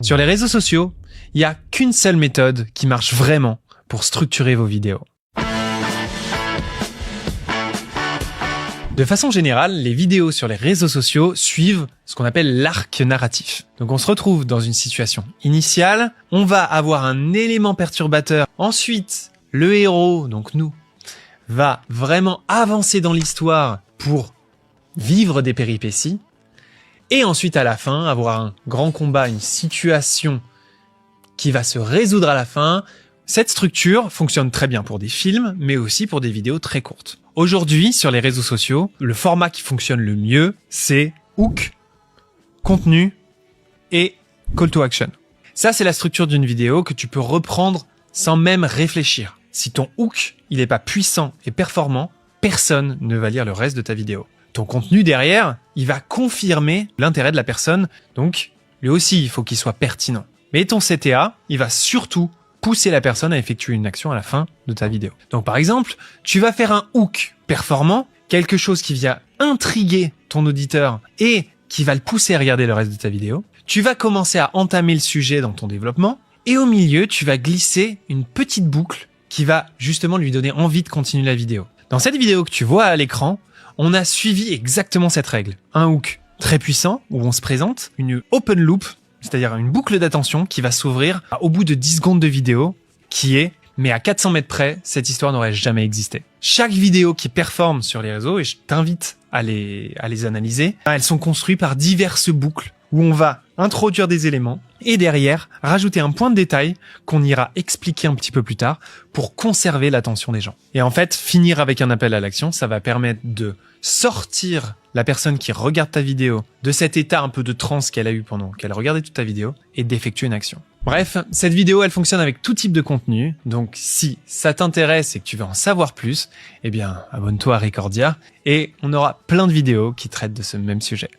Sur les réseaux sociaux, il n'y a qu'une seule méthode qui marche vraiment pour structurer vos vidéos. De façon générale, les vidéos sur les réseaux sociaux suivent ce qu'on appelle l'arc narratif. Donc on se retrouve dans une situation initiale, on va avoir un élément perturbateur. Ensuite, le héros, donc nous, va vraiment avancer dans l'histoire pour vivre des péripéties. Et ensuite, à la fin, avoir un grand combat, une situation qui va se résoudre à la fin. Cette structure fonctionne très bien pour des films, mais aussi pour des vidéos très courtes. Aujourd'hui, sur les réseaux sociaux, le format qui fonctionne le mieux, c'est hook, contenu et call to action. Ça, c'est la structure d'une vidéo que tu peux reprendre sans même réfléchir. Si ton hook, il n'est pas puissant et performant, personne ne va lire le reste de ta vidéo. Ton contenu derrière, il va confirmer l'intérêt de la personne, donc lui aussi, il faut qu'il soit pertinent. Mais ton CTA, il va surtout pousser la personne à effectuer une action à la fin de ta vidéo. Donc par exemple, tu vas faire un hook performant, quelque chose qui vient intriguer ton auditeur et qui va le pousser à regarder le reste de ta vidéo. Tu vas commencer à entamer le sujet dans ton développement et au milieu, tu vas glisser une petite boucle qui va justement lui donner envie de continuer la vidéo. Dans cette vidéo que tu vois à l'écran, on a suivi exactement cette règle. Un hook très puissant où on se présente, une open loop, c'est-à-dire une boucle d'attention qui va s'ouvrir au bout de 10 secondes de vidéo, qui est, mais à 400 mètres près, cette histoire n'aurait jamais existé. Chaque vidéo qui performe sur les réseaux, et je t'invite à les analyser, elles sont construites par diverses boucles où on va introduire des éléments et derrière, rajouter un point de détail qu'on ira expliquer un petit peu plus tard pour conserver l'attention des gens. Et en fait, finir avec un appel à l'action, ça va permettre de sortir la personne qui regarde ta vidéo de cet état un peu de transe qu'elle a eu pendant qu'elle regardait toute ta vidéo et d'effectuer une action. Bref, cette vidéo, elle fonctionne avec tout type de contenu. Donc, si ça t'intéresse et que tu veux en savoir plus, eh bien, abonne-toi à Recordia et on aura plein de vidéos qui traitent de ce même sujet.